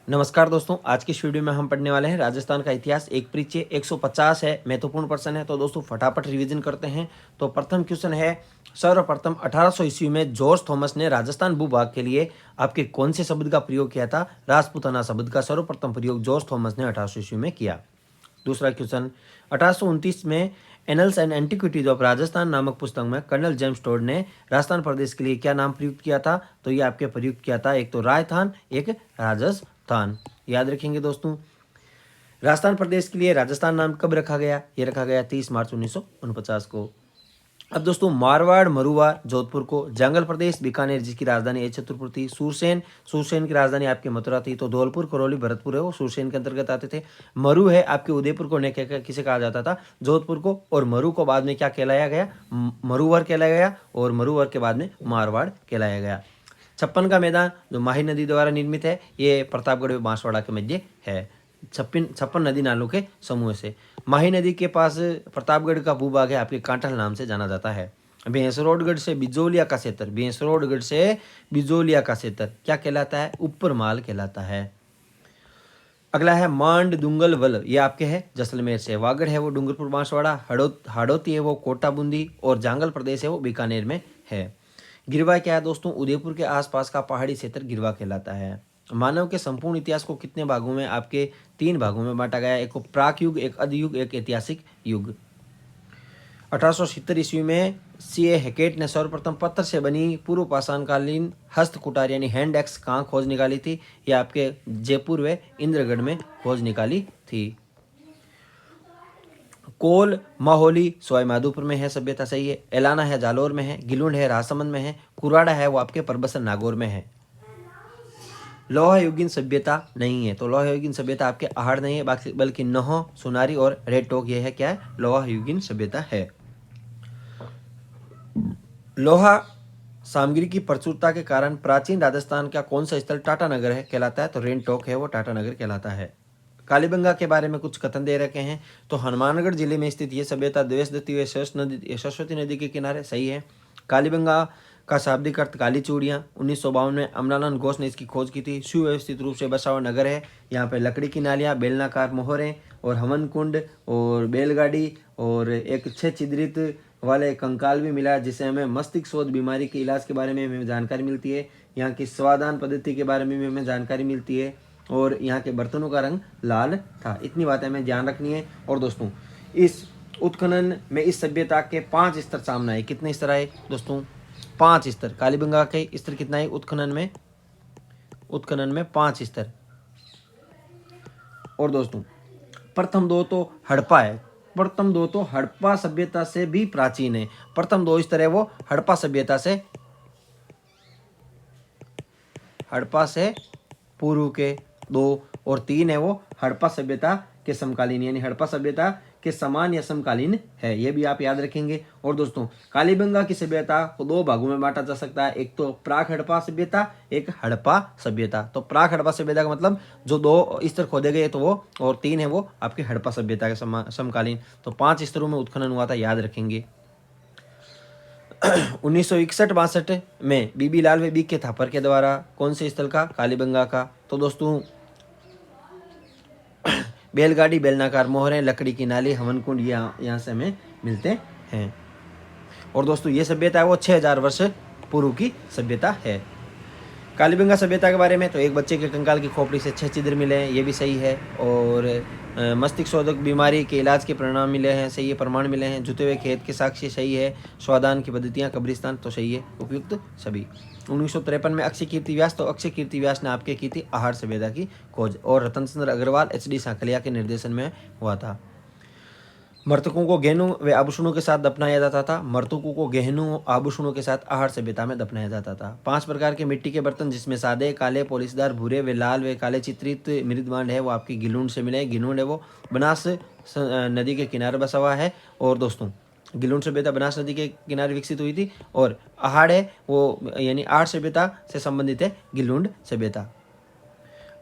नमस्कार दोस्तों, आज की इस वीडियो में हम पढ़ने वाले हैं राजस्थान का इतिहास। एक परिचय 150 है, महत्वपूर्ण प्रश्न है। तो दोस्तों फटाफट रिवीजन करते हैं। तो प्रथम क्वेश्चन है, सर्वप्रथम 1800 ईस्वी में जॉर्ज थॉमस ने राजस्थान भूभाग के लिए आपके कौन से शब्द का प्रयोग किया था? राजपूताना शब्द का सर्वप्रथम प्रयोग जॉर्ज थॉमस ने 1800 ईस्वी में किया। दूसरा क्वेश्चन, 1829 में annuls and antiquities of Rajasthan नामक पुस्तक में कर्नल जेम्स टोड ने राजस्थान प्रदेश के लिए क्या नाम प्रयुक्त किया था? तो ये आपके प्रयुक्त किया था, एक तो राजस्थान, एक राजस्थान। याद रखेंगे दोस्तों। राजस्थान प्रदेश के लिए राजस्थान नाम कब रखा गया? ये रखा गया 30 मार्च 1949 को। अब दोस्तों मारवाड़, मरुआ जोधपुर को, जंगल प्रदेश बीकानेर जिसकी राजधानी है छतरपुर थी, सूरसेन की राजधानी आपकी मथुरा थी। तो धौलपुर, करौली, भरतपुर है वो सूरसेन के अंतर्गत आते थे। मरु है आपके उदयपुर को किसे कहा जाता था? जोधपुर को। और मरु को बाद में क्या कहलाया गया? मरुवर कहलाया गया। और मरुवर के बाद में मारवाड़ कहलाया गया। छप्पन का मैदान जो माही नदी द्वारा निर्मित है, ये प्रतापगढ़ व बांसवाड़ा के मध्य है। छप्पन नदी नालों के समूह से माही नदी के पास प्रतापगढ़ का भूभाग है आपके कांठल नाम से जाना जाता है। भैंसरोडगढ़ से बिजोलिया का क्षेत्र, भैंसरोडगढ़ से बिजोलिया का क्षेत्र क्या कहलाता है? ऊपरमाल कहलाता है। अगला है मांड दुंगल वल, ये आपके है जैसलमेर से। वागड़ है वो डूंगरपुर बांसवाड़ा, हाड़ौती है वो कोटा बूंदी, और जांगल प्रदेश है वो बीकानेर में है। गिरवा क्या है दोस्तों? उदयपुर के आसपास का पहाड़ी क्षेत्र गिरवा कहलाता है। मानव के संपूर्ण इतिहास को कितने भागों में? आपके 3 भागों में बांटा गया है। एक प्राक युग, एक अधयुग, एक ऐतिहासिक युग। 1870 ईस्वी में सीए हैकेट ने सर्वप्रथम पत्थर से बनी पूर्व पाषाणकालीन हस्त कुटार यानी हैंड एक्स कहाँ खोज निकाली थी? ये आपके जयपुर व इंद्रगढ़ में खोज निकाली थी। कोल माहौली सवाई माधोपुर में है, सभ्यता सही है। एलाना है जालोर में है, गिलुंड है राजसमंद में है, कुराड़ा है वो आपके परबसन नागौर में है। लोहा युगीन सभ्यता नहीं है, तो लोहा युगीन सभ्यता आपके आहड़ नहीं है, बल्कि नहो, सुनारी और रेड टोक, ये है क्या है? लोहा युगीन सभ्यता है। लोहा सामग्री की प्रचुरता के कारण प्राचीन राजस्थान का कौन सा स्थल टाटानगर है कहलाता है? तो रेनटोक है वो टाटानगर कहलाता है। कालीबंगा के बारे में कुछ कथन दे रखे हैं। तो हनुमानगढ़ जिले में स्थित ये सभ्यता देवसदत्ती व सरस्वती नदी के किनारे, सही है। कालीबंगा का शाब्दिक अर्थ काली चूड़ियाँ। 1952 में अमलानंद घोष ने इसकी खोज की थी। सुव्यवस्थित रूप से बसा हुआ नगर है। यहाँ पे लकड़ी की नालियाँ, बेलनाकार मोहरें और हवन कुंड और बैलगाड़ी और एक 6 छिद्रित वाले कंकाल भी मिला, जिससे हमें मस्तिष्क शोध बीमारी के इलाज के बारे में हमें जानकारी मिलती है। यहाँ की स्वादान पद्धति के बारे में भी हमें जानकारी मिलती है। और यहाँ के बर्तनों का रंग लाल था। इतनी बातें हमें ध्यान रखनी है। और दोस्तों इस उत्खनन में इस सभ्यता के 5 स्तर सामने आए। कितने स्तर आए दोस्तों? 5 स्तर। कालीबंगा के स्तर कितना है उत्खनन में 5 स्तर। और दोस्तों प्रथम 2 तो हड़प्पा है। प्रथम 2 तो हड़प्पा सभ्यता से भी प्राचीन है। प्रथम 2 स्तर है वो हड़प्पा से पूर्व के 2, और 3 है वो हड़प्पा सभ्यता के समकालीन, यानी हड़प्पा सभ्यता के समान या समकालीन है। ये भी आप याद रखेंगे। और दोस्तों कालीबंगा की सभ्यता को 2 भागों में बांटा जा सकता है। एक तो प्राक हड़प्पा सभ्यता, एक हड़प्पा सभ्यता। तो प्राक हड़प्पा सभ्यता का मतलब जो 2 स्तर खोदे गए तो वो, और 3 है वो आपके हड़प्पा सभ्यता के समकालीन। तो 5 स्तरों में उत्खनन हुआ था, याद रखेंगे। 1961-62 में बीबी लाल व बी के थापर के द्वारा कौन से स्थल का? कालीबंगा का। तो दोस्तों बैलगाड़ी, बेलनाकार मोहरें, लकड़ी की नाली, हवन कुंड यहाँ से हमें मिलते हैं। और दोस्तों ये सभ्यता है वो 6000 वर्ष पूर्व की सभ्यता है। कालीबंगा सभ्यता के बारे में तो एक बच्चे के कंकाल की खोपड़ी से 6 छिद्र मिले हैं, ये भी सही है। और मस्तिष्क शोधक बीमारी के इलाज के परिणाम मिले हैं, सही है। प्रमाण मिले हैं। जुते हुए खेत के साक्ष्य, सही है। स्वादान की पद्धतियाँ, कब्रिस्तान, तो सही है। उपयुक्त सभी। 1953 में अक्षय कीर्ति व्यास, तो अक्षय कीर्ति व्यास ने आपके की थी आहार सभ्यता की खोज। और रतन चंद्र अग्रवाल HD सांकलिया के निर्देशन में हुआ था। मृतकों को गहनों व आभूषणों के साथ दफनाया जाता था। मृतकों को गहनों आभूषणों के साथ आहार सभ्यता में दफनाया जाता था। 5 प्रकार के मिट्टी के बर्तन, जिसमें सादे, काले, पॉलिशदार, भूरे व लाल व काले चित्रित मृदबांड है वो आपकी गिलुंड से मिले। गिलुंड है वो बनास नदी के किनारे बसा हुआ है। और दोस्तों गिलुंड सभ्यता बनास नदी के किनारे विकसित हुई थी। और आहाड़ है वो यानी आहाड़ सभ्यता से संबंधित है गिलुंड सभ्यता।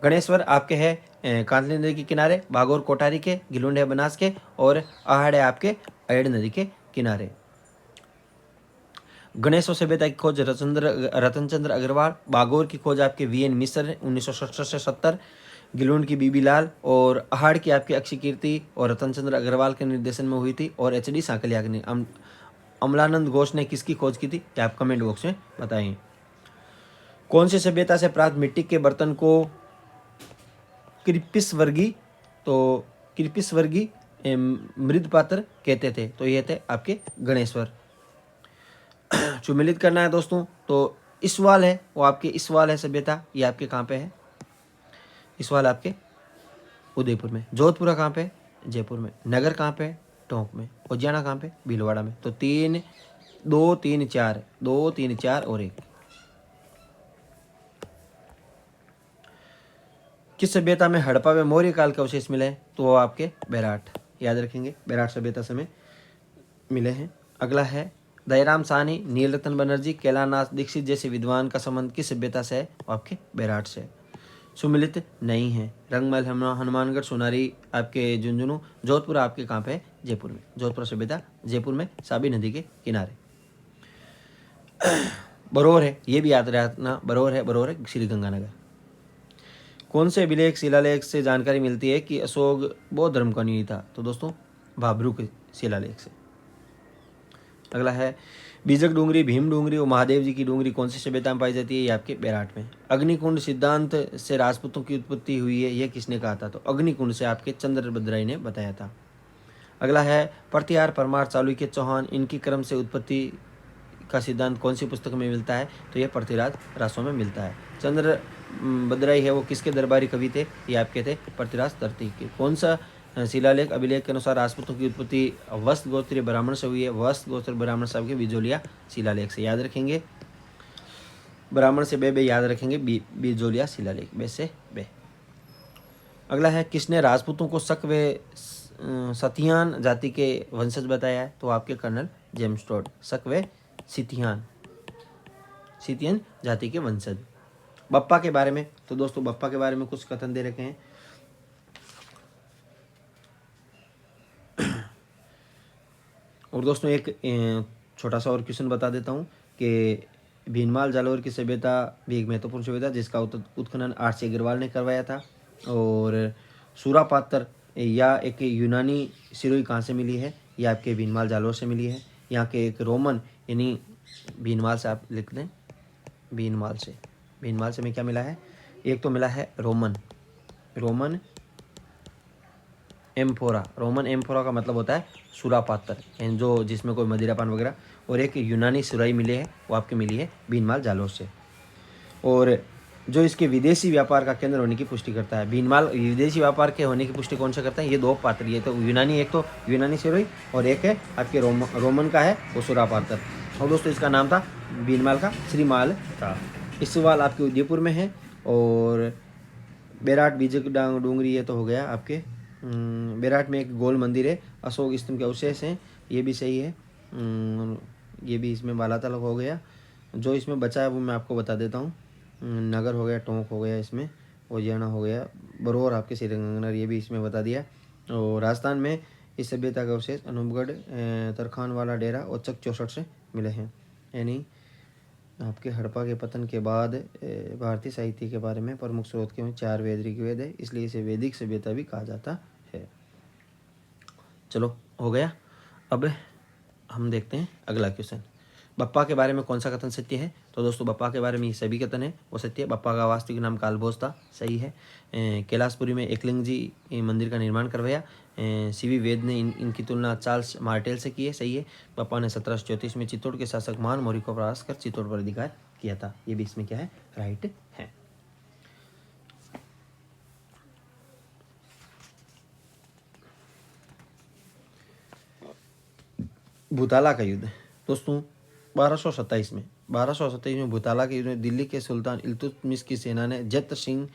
गणेश्वर आपके है कांतली नदी के किनारे, बागोर कोठारी के, गिलुंड है बनास के, और आहड़ है आपके अयड़ नदी के किनारे। गणेश्वर सभ्यता की खोज रतन चंद्र अग्रवाल। बागोर की खोज आपके VN मिश्र 1967 से 70। गिलोन की बीबी लाल और अहाड़ की आपकी अक्षय कीर्ति और रतन चंद्र अग्रवाल के निर्देशन में हुई थी। और एच.डी. सांकलिया ने अमलानंद घोष ने किसकी खोज की थी, ये आप कमेंट बॉक्स में बताइए। कौन सी सभ्यता से प्राप्त मिट्टी के बर्तन को कृपिस वर्गी, तो कृपिस वर्गी मृद पात्र कहते थे, तो ये थे आपके गणेश्वर। सुमिलित करना है दोस्तों, तो इस सवाल है वो आपके इस सवाल है सभ्यता, ये आपके कहाँ पे है, इस सवाल आपके उदयपुर में। जोधपुरा कहाँ पे, जयपुर में। नगर कहाँ पे, टोंक में। उज्जैना कहाँ पे, भीलवाड़ा में। तो 3 2 3 4 2 3 4 और 1। किस सभ्यता में हड़प्पा में मौर्य काल के अवशेष मिले हैं, तो वो आपके बैराट, याद रखेंगे, बैराट सभ्यता से मिले हैं। अगला है दयाराम साहनी, नीलरतन बनर्जी, कैलानाथ दीक्षित जैसे विद्वान का संबंध किस सभ्यता से है, वो आपके बैराट से। सुमिलित नहीं है। रंगमहल, हनुमानगढ़, सोनारी आपके झुंझुनू। जोधपुर आपके कहाँ पे है, जयपुर में। जोधपुर सभ्यता जयपुर में, साबी नदी के किनारे। बरौर है, ये भी याद रखना, बरौर है श्री गंगानगर। कौन से अभिलेख शिलालेख से जानकारी मिलती है कि अशोक बौद्ध धर्म का नीति था, तो दोस्तों भाब्रू के शिलालेख से। अगला है बीजक डूंगरी, भीम डूंगरी और महादेव जी की डूंगरी कौन सी सभ्यता में पाई जाती है, ये आपके बैराट में। अग्निकुंड सिद्धांत से राजपूतों की उत्पत्ति हुई है, यह किसने कहा था, तो अग्निकुंड से आपके चंद्रभद्राई ने बताया था। अगला है प्रतिहार, परमार, चालुक्य, चौहान, इनकी क्रम से उत्पत्ति का सिद्धांत कौन सी पुस्तक में मिलता है, तो यह पृथ्वीराज रासों में मिलता है। चंद्र भद्राई है वो किसके दरबारी कवि थे, ये आपके थे पृथ्वीराज तर्ती के। कौन सा शिलालेख अभिलेख के अनुसार राजपूतों की उत्पत्ति वस्त गोत्रीय ब्राह्मण से हुई है, वस्त गोत्र ब्राह्मण साहब के बिजोलिया शिलालेख से, याद रखेंगे। ब्राह्मण से बे याद रखेंगे, बिजोलिया शिलालेख, बे से बे। अगला है किसने राजपूतों को शक व सतियान जाति के वंशज बताया है, तो आपके कर्नल जेम्स टोड। शक व सितियन जाति के वंशज। बप्पा के बारे में, तो दोस्तों बप्पा के बारे में कुछ कथन दे रखे हैं। और दोस्तों एक छोटा सा और क्वेश्चन बता देता हूँ कि भीनमाल जालौर की सभ्यता भी एक महत्वपूर्ण सभ्यता जिसका उत्खनन आर.सी. अग्रवाल ने करवाया था। और सूरापात्र या एक यूनानी सिरोही कहाँ से मिली है, यह आपके भीनमाल जालौर से मिली है। यहाँ के एक रोमन, यानी भीनमाल से आप लिख दें, भीनमाल से में क्या मिला है, एक तो मिला है रोमन एम्फोरा का मतलब होता है सूरापात्र, यानी जो जिसमें कोई मदिरापान वगैरह। और एक यूनानी सुराई मिले है, वो आपके मिली है भीनमाल जालौर से। और जो इसके विदेशी व्यापार का केंद्र होने की पुष्टि करता है, भीनमाल विदेशी व्यापार के होने की पुष्टि कौन सा करता है, ये 2 पात्र, ये तो यूनानी, एक तो यूनानी सिरोही और एक है आपके रोमन का है वो सूरापात्र। और दोस्तों इसका नाम था भीनमाल का श्रीमाल था। इस सवाल आपके उदयपुर में है। और बैराट बीजक डूंगरी ये तो हो गया आपके। बैराट में एक गोल मंदिर है, अशोक स्तंभ के अवशेष हैं, ये भी सही है। ये भी इसमें बालातल हो गया। जो इसमें बचा है वो मैं आपको बता देता हूँ। नगर हो गया, टोंक हो गया, इसमें उज्जैना हो गया, बरौर आपके श्रीगंगानगर, ये भी इसमें बता दिया। और राजस्थान में इस सभ्यता का अवशेष अनूपगढ़, तरखान वाला डेरा और चक 64 से मिले हैं। यानी आपके हड़प्पा के पतन के बाद भारतीय साहित्य के बारे में प्रमुख स्रोत के 4 वैदिक वेद है, इसलिए इसे वैदिक सभ्यता भी कहा जाता है। चलो हो गया। अब हम देखते हैं अगला क्वेश्चन। बप्पा के बारे में कौन सा कथन सत्य है, तो दोस्तों बप्पा के बारे में ये सभी कथन है वो सत्य है। बप्पा का वास्तविक नाम कालभोज था, सही है। कैलाशपुरी में एकलिंग जी मंदिर का निर्माण करवाया। सीवी वेद ने इनकी तुलना चार्ल्स मार्टेल से की है, सही है। बप्पा ने 1734 में चित्तौड़ के शासक महान मौर्य को परास्त कर चित्तौड़ पर अधिकार किया था, ये भी इसमें क्या है, राइट है। भूताला का युद्ध दोस्तों 1227 में भूताला के युद्ध में दिल्ली के सुल्तान इल्तुतमिश की सेना ने जैत सिंह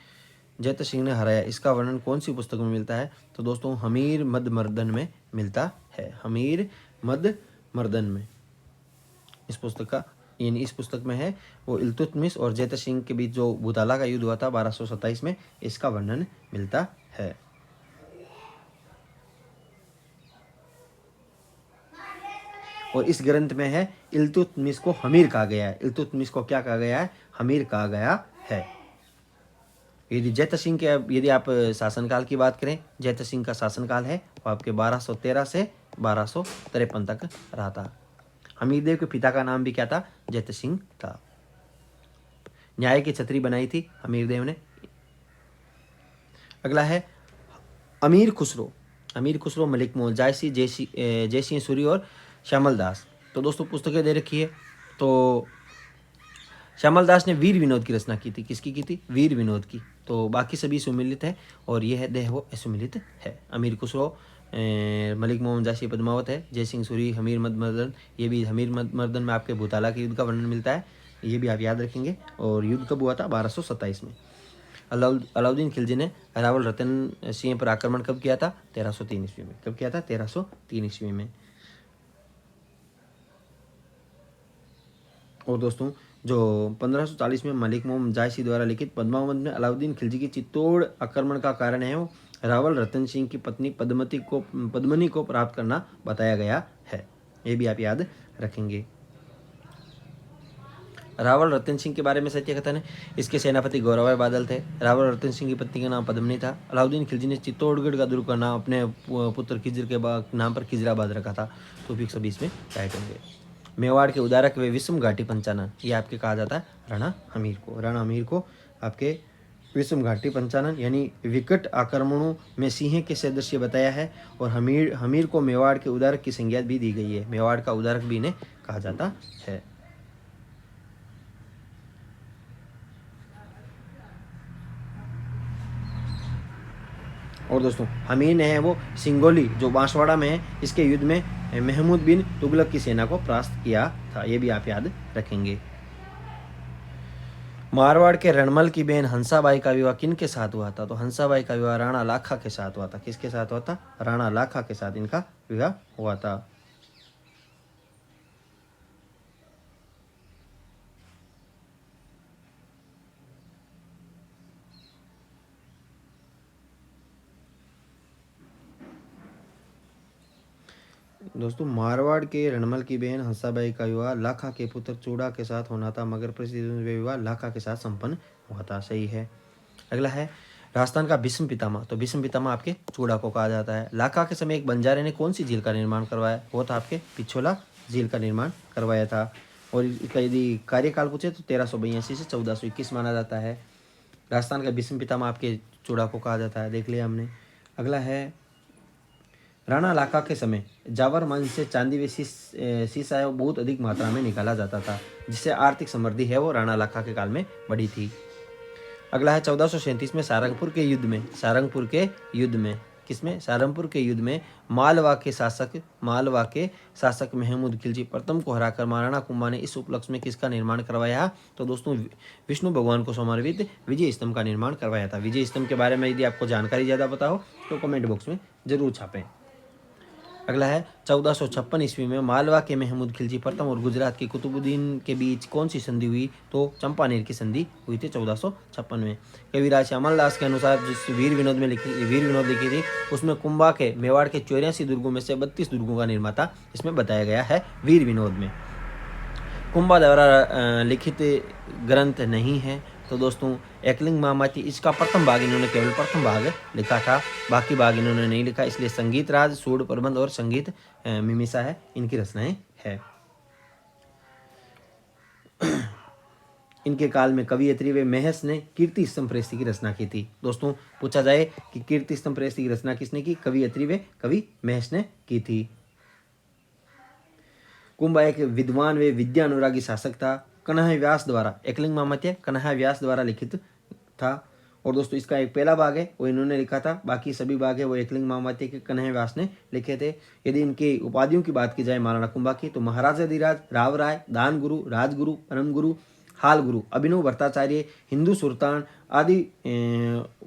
ने हराया। इसका वर्णन कौन सी पुस्तक में मिलता है, तो दोस्तों हमीर मद मर्दन में मिलता है। हमीर मद मर्दन में इस पुस्तक का, यानी इस पुस्तक में है वो इल्तुतमिश और जैत सिंह के बीच जो भूताला का युद्ध हुआ था 1227 में, इसका वर्णन मिलता है। और इस ग्रंथ में है इल्तुतमिश को हमीर कहा गया है। इल्तुतमिश को क्या कहा गया है, हमीर कहा गया है। यदि जैत सिंह के यदि आप शासनकाल की बात करें, जैत सिंह का शासनकाल है वो आपके 1213 से 1253 तक रहा था। हमीरदेव के पिता का नाम भी क्या था? जैत सिंह था। न्याय की छतरी बनाई थी हमीरदेव ने। अगला है अमीर खुसरो। अमीर खुसरो, मलिक मोहम्मद जायसी, जयसिंह सूरी और श्यामल दास। तो दोस्तों पुस्तकें दे रखी है। तो श्यामल दास ने वीर विनोद की रचना की थी। किसकी की थी? वीर विनोद की। तो बाकी सभी सुमिलित है और यह देह वो असुमिलित है। अमीर खुसरो, मलिक मोहम्मद जायसी पद्मावत है, जयसिंह सूरी, हमीर मर्दन। ये भी हमीर मर्दन में आपके भूताला के युद्ध का वर्णन मिलता है, ये भी आप याद रखेंगे। और युद्ध कब हुआ था? 1227 में। अलाउद्दीन खिलजी ने रावल रतन सिंह पर आक्रमण कब किया था? 1303 ईस्वी में। कब किया था? 1303 ईस्वी में। और दोस्तों जो 1540 में मलिक मोहम्मद जायसी द्वारा लिखित पद्मावत में अलाउद्दीन खिलजी की चित्तौड़ आक्रमण का कारण है वो रावल रतन सिंह की पत्नी पद्मनी को प्राप्त करना बताया गया है। ये भी आप याद रखेंगे। रावल रतन सिंह के बारे में सत्य कथन है। इसके सेनापति गौरवभाई बादल थे। रावल रतन सिंह की पत्नी का नाम पद्मनी था। अलाउद्दीन खिलजी ने चित्तौड़गढ़ का दुर्ग का नाम अपने पुत्र खिजर के नाम पर खिजराबाद रखा था। तो भी सभी इसमें राइट होंगे। मेवाड़ के उदारक वे विषम घाटी पंचानन, ये आपके कहा जाता है राणा हमीर को। राणा हमीर को आपके विषम घाटी पंचानन यानी विकट आक्रमणों में सिंह के सदस्य बताया है। और हमीर को मेवाड़ के उदारक की संज्ञा भी दी गई है। मेवाड़ का उदारक भी इन्हें कहा जाता है। और दोस्तों हमीर है वो सिंगोली जो बांसवाड़ा में है, इसके युद्ध में महमूद बिन तुगलक की सेना को परास्त किया था। ये भी आप याद रखेंगे। मारवाड़ के रणमल की बहन हंसाबाई का विवाह किन के साथ हुआ था? तो हंसाबाई का विवाह राणा लाखा के साथ हुआ था। किसके साथ हुआ था? राणा लाखा के साथ इनका विवाह हुआ था। दोस्तों मारवाड़ के रणमल की बहन हंसाबाई का विवाह लाखा के पुत्र चूड़ा के साथ होना था, मगर प्रसिद्ध विवाह लाखा के साथ संपन्न हुआ था। सही है। अगला है राजस्थान का भीष्म पितामह। तो भीष्म पितामह आपके चूड़ा को कहा जाता है। लाखा के समय एक बंजारे ने कौन सी झील का निर्माण करवाया? वो था आपके पिछोला झील का निर्माण करवाया था। और इसका यदि कार्यकाल पूछे तो 1382 से 1421 माना जाता है। राजस्थान का भीष्म पितामह आपके चूड़ा को कहा जाता है, देख लिया हमने। अगला है राणा लाखा के समय जावर मंच से चांदी व सीसा बहुत अधिक मात्रा में निकाला जाता था, जिससे आर्थिक समृद्धि है वो राणा लाखा के काल में बढ़ी थी। अगला है 1437 में सारंगपुर के युद्ध में किसमें? सारंगपुर के युद्ध में मालवा के शासक महमूद खिलजी प्रथम को हराकर महाराणा कुंभा ने इस उपलक्ष्य में किसका निर्माण करवाया? तो दोस्तों विष्णु भगवान को समर्पित विजय स्तंभ का निर्माण करवाया था। विजय स्तंभ के बारे में यदि आपको जानकारी ज़्यादा पता हो तो कमेंट बॉक्स में जरूर छापें। अगला है 1456 ईस्वी में मालवा के महमूद खिलजी प्रथम और गुजरात के कुतुबुद्दीन के बीच कौन सी संधि हुई? तो चंपानेर की संधि हुई थी 1456 में। कविराज श्यामल दास के अनुसार जिस वीर विनोद लिखी थी उसमें कुंभा के मेवाड़ के 84 दुर्गों में से 32 दुर्गों का निर्माता इसमें बताया गया है वीर विनोद में। कुंभा द्वारा लिखित ग्रंथ नहीं है। तो दोस्तों एकलिंग मामाती इसका प्रथम भाग इन्होंने केवल प्रथम भाग लिखा था, बाकी भाग इन्होंने नहीं लिखा। इसलिए संगीत राज, सूड प्रबंध और संगीत मीमांसा है इनकी रचनाएं है। इनके काल में कवियत्री व महस ने कीर्ति स्तंभ प्रेस्ती की रचना की थी। दोस्तों पूछा जाए कि कीर्ति स्तंभ प्रेस्ती की रचना किसने की? कवियत्री व कवि महस ने की थी। कुंभा एक विद्वान व विद्या अनुरागी शासक था। कन्हैया व्यास द्वारा एकलिंग मामात्य कन्हैया व्यास द्वारा लिखित था। और दोस्तों इसका एक पहला भाग है वो इन्होंने लिखा था, बाकी सभी भाग है वो एकलिंग मामात्य के कन्हैया व्यास ने लिखे थे। यदि इनकी उपाधियों की बात की जाए महाराणा कुंभा की तो महाराजाधिराज, राव राय, दान गुरु, राजगुरु, परम गुरु, हाल गुरु, अभिनव भट्टाचार्य, हिंदू सुल्तान आदि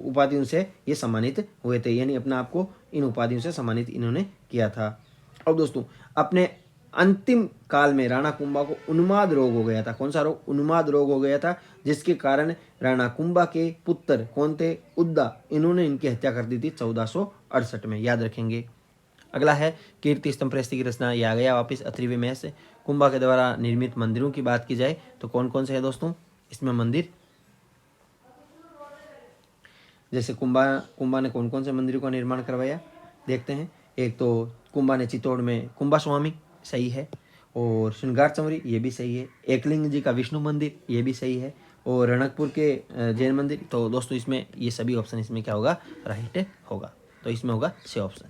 उपाधियों से ये सम्मानित हुए थे। यानी अपने आप को इन उपाधियों से सम्मानित इन्होंने किया था। और दोस्तों अपने अंतिम काल में राणा कुंभा को उन्माद रोग हो गया था। कौन सा रोग? उन्माद रोग हो गया था, जिसके कारण राणा कुंभा के पुत्र कौन थे? उद्दा, इन्होंने इनकी हत्या कर दी थी 1468 में, याद रखेंगे। अगला है कीर्ति स्तंभ प्रेस्ती की रचना, यह आ गया वापिस अत्रिवे में से। कुंभा के द्वारा निर्मित मंदिरों की बात की जाए तो कौन कौन से है दोस्तों इसमें मंदिर? जैसे कुंभा ने कौन कौन से मंदिरों का निर्माण करवाया देखते हैं। एक तो कुंभा ने चित्तौड़ में कुंभा स्वामी, सही है। और श्रृंगार चमरी, ये भी सही है। एकलिंग जी का विष्णु मंदिर, ये भी सही है। और रणकपुर के जैन मंदिर। तो दोस्तों इसमें ये सभी ऑप्शन इसमें क्या होगा, राइट होगा। तो इसमें होगा सी ऑप्शन।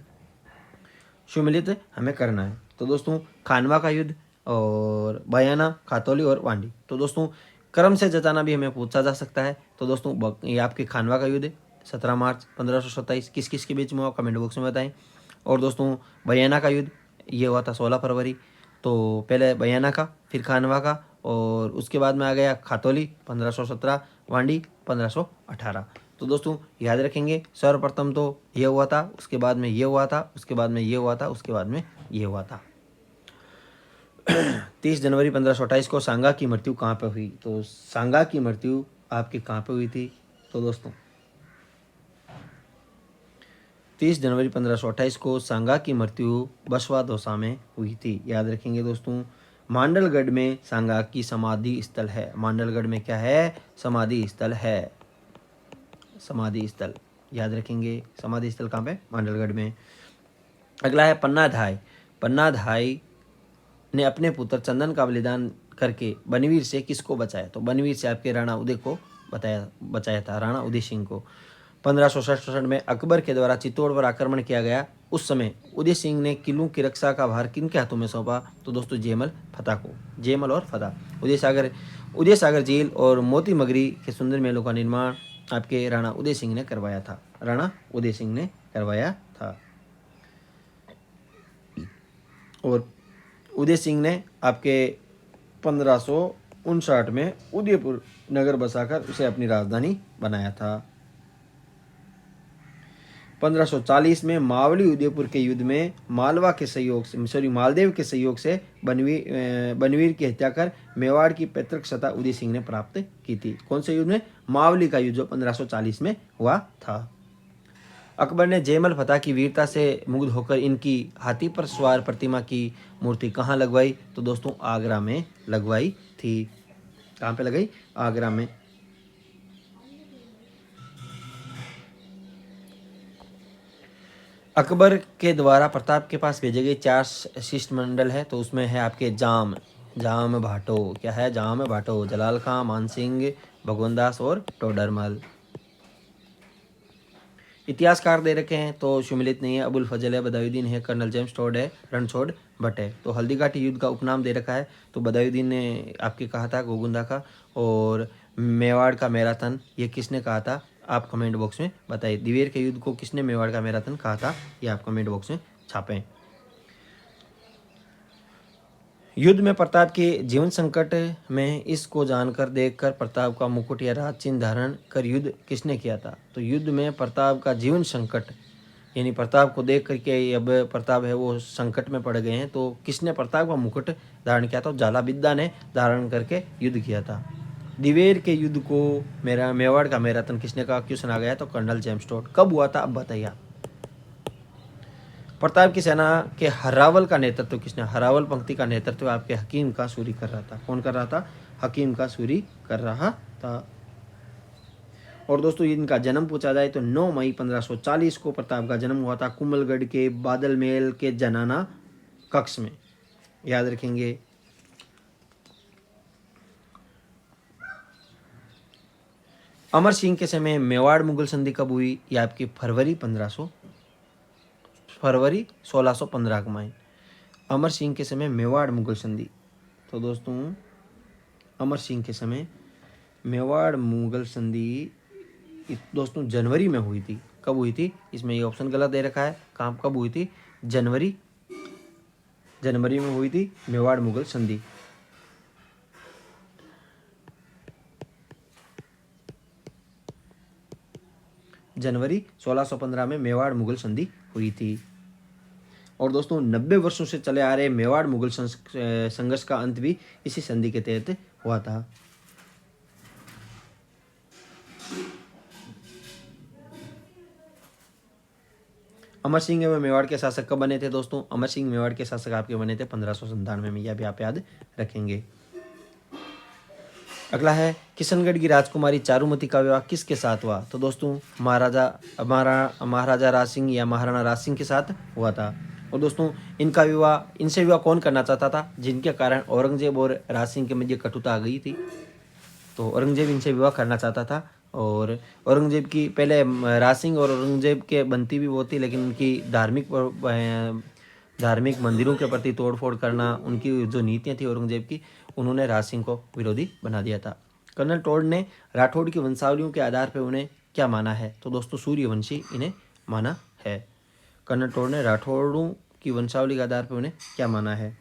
सुमिलित हमें करना है। तो दोस्तों खानवा का युद्ध और बयाना, खातौली और वांडी। तो दोस्तों क्रम से जताना भी हमें पूछा जा सकता है। तो दोस्तों ये आपके खानवा का युद्ध 17 मार्च 1527 किस किस के बीच में हुआ, कमेंट बॉक्स में बताएं। और दोस्तों बयाना का युद्ध ये हुआ था 16 फरवरी। तो पहले बयाना का, फिर खानवा का, और उसके बाद में आ गया खातौली 1517, वांडी 1518। तो दोस्तों याद रखेंगे सर्वप्रथम तो ये हुआ था, उसके बाद में ये हुआ था, उसके बाद में ये हुआ था, उसके बाद में ये हुआ था। 30 जनवरी 1528 को सांगा की मृत्यु कहाँ पे हुई? तो सांगा की मृत्यु आपकी कहाँ पे हुई थी? तो दोस्तों 30 जनवरी 1528 को सांगा की मृत्यु बसवा दौसा में हुई थी। याद रखेंगे दोस्तों मांडलगढ़ में सांगा की समाधि स्थल है। मांडलगढ़ में क्या है? समाधि स्थल है। समाधि स्थल याद रखेंगे। समाधि स्थल कहाँ पे? मांडलगढ़ में। अगला है पन्ना धाई। पन्ना धाई ने अपने पुत्र चंदन का बलिदान करके बनवीर से किसको बचाया? तो बनवीर से आपके राणा उदय को बचाया था, राणा उदय सिंह को। 1567 में अकबर के द्वारा चित्तौड़ पर आक्रमण किया गया। उस समय उदय सिंह ने किलों की रक्षा का भार किनके हाथों में सौंपा? तो दोस्तों जयमल फतेह को। जयमल और फतेह। उदय सागर झील और मोती मगरी के सुंदर महलों का निर्माण आपके राणा उदय सिंह ने करवाया था। राणा उदय सिंह ने करवाया था। और उदय सिंह ने आपके 1559 में उदयपुर नगर बसाकर उसे अपनी राजधानी बनाया था। 1540 में मावली उदयपुर के युद्ध में मालदेव के सहयोग से बनवीर की हत्या कर मेवाड़ की पैतृक सत्ता उदय सिंह ने प्राप्त की थी। कौन से युद्ध में? मावली का युद्ध जो 1540 में हुआ था। अकबर ने जयमल फतेह की वीरता से मुग्ध होकर इनकी हाथी पर सवार प्रतिमा की मूर्ति कहाँ लगवाई? तो दोस्तों आगरा में लगवाई थी। कहाँ पे लगाई? आगरा में। अकबर के द्वारा प्रताप के पास भेजे गए 4 शिष्टमंडल है। तो उसमें है आपके जाम भाटो। क्या है? जाम भाटो, जलाल खां, मानसिंह, भगवनदास और टोडरमल। इतिहासकार दे रखे हैं तो सुमिलित नहीं है, अबुल फजल है, बदायूद्दीन है, कर्नल जेम्स टोड है, रणछोड़ भट्ट है। तो हल्दीघाटी युद्ध का उपनाम दे रखा है। तो बदायूद्दीन ने आपके कहा था गोगुंदा का। और मेवाड़ का मैराथन ये किसने कहा था? आप कमेंट बॉक्स में बताइए। दिवेर के युद्ध को किसने मेवाड़ का मैराथन कहा था? ये आप कमेंट बॉक्स में छापें। युद्ध में प्रताप के जीवन संकट में इसको जानकर देखकर प्रताप का मुकुट या राज चिन्ह धारण कर युद्ध किसने किया था? तो युद्ध में प्रताप का जीवन संकट यानी प्रताप को देख करके अब प्रताप है वो संकट में पड़ गए हैं, तो किसने प्रताप का मुकुट धारण किया था? तो झालाबिद्दा ने धारण करके युद्ध किया था। दिवेर के युद्ध को मेवाड़ का मैराथन किसने कहा? क्वेश्चन आ गया। तो कर्नल जेम्स टोड। कब हुआ था? अब बताइए आप। प्रताप की सेना के हरावल का नेतृत्व किसने? हरावल पंक्ति का नेतृत्व आपके हकीम का सूरी कर रहा था। कौन कर रहा था? हकीम का सूरी कर रहा था। और दोस्तों इनका जन्म पूछा जाए तो 9 मई 1540 को प्रताप का जन्म हुआ था कुंभलगढ़ के बादल महल के जनाना कक्ष में। याद रखेंगे। अमर सिंह के समय मेवाड़ मुगल संधि कब हुई? ये आपकी फरवरी 1615 को माइन। अमर सिंह के समय मेवाड़ मुगल संधि। तो दोस्तों अमर सिंह के समय मेवाड़ मुगल संधि दोस्तों जनवरी में हुई थी। कब हुई थी? इसमें ये ऑप्शन गलत दे रखा है। कब हुई थी? जनवरी में हुई थी मेवाड़ मुगल संधि। जनवरी 1615 में मेवाड़ मुगल संधि हुई थी। और दोस्तों 90 वर्षों से चले आ रहे मेवाड़ मुगल संघर्ष का अंत भी इसी संधि के तहत हुआ था। अमर सिंह एवं मेवाड़ के शासक कब बने थे? दोस्तों अमर सिंह मेवाड़ के शासक आपके बने थे 1597 में। यह भी आप याद रखेंगे। अगला है किशनगढ़ की राजकुमारी चारुमती का विवाह किसके साथ हुआ? तो दोस्तों महाराजा राज सिंह या महाराणा राज सिंह के साथ हुआ था। और दोस्तों इनसे विवाह कौन करना चाहता था, जिनके कारण औरंगजेब और राज सिंह के मध्य कटुता आ गई थी। तो औरंगजेब इनसे विवाह करना चाहता था। और औरंगजेब की पहले राज सिंह और औरंगजेब के बनती भी वो थी, लेकिन उनकी धार्मिक मंदिरों के प्रति तोड़फोड़ करना, उनकी जो नीतियाँ थी औरंगजेब की, उन्होंने राज सिंह को विरोधी बना दिया था। कर्नल टोड ने राठौड़ की वंशावलियों के आधार पर उन्हें क्या माना है? तो दोस्तों सूर्यवंशी इन्हें माना है। कर्नल टोड ने राठौड़ों की वंशावली के आधार पर उन्हें क्या माना है?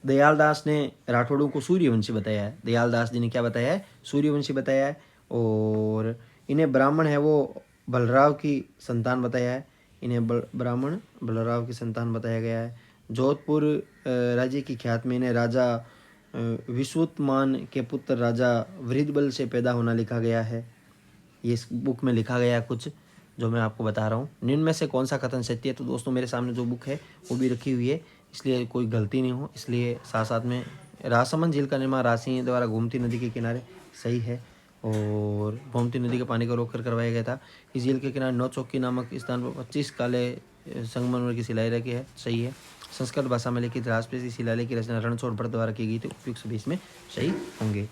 दयालदास ने राठौड़ों को सूर्यवंशी बताया है। दयालदास जी ने क्या बताया है? सूर्यवंशी बताया है। और इन्हें ब्राह्मण है वो बलराव की संतान बताया है। इन्हें ब्राह्मण बलराव की संतान बताया गया है। जोधपुर राज्य की ख्यात में इन्हें राजा विश्वतमान के पुत्र राजा वृद्धबल से पैदा होना लिखा गया है। ये इस बुक में लिखा गया है कुछ, जो मैं आपको बता रहा हूँ। निम्न में से कौन सा कथन सत्य है? तो दोस्तों मेरे सामने जो बुक है वो भी रखी हुई है, इसलिए कोई गलती नहीं हो, इसलिए साथ साथ में राजसमंद झील का निर्माण राजसिंह द्वारा गोमती नदी के किनारे सही है। और गोमती नदी के पानी को रोक कर करवाया गया था। इस झील के किनारे नौचौकी नामक स्थान पर 25 काले संगमरमर की शिलाएं रखी है, सही है। संस्कृत भाषा में लिखित राजप्रेसी शिलालेख की रचना रणछोड़ भट्ट द्वारा की गई थी, उपयुक्त सभी इसमें सही होंगे।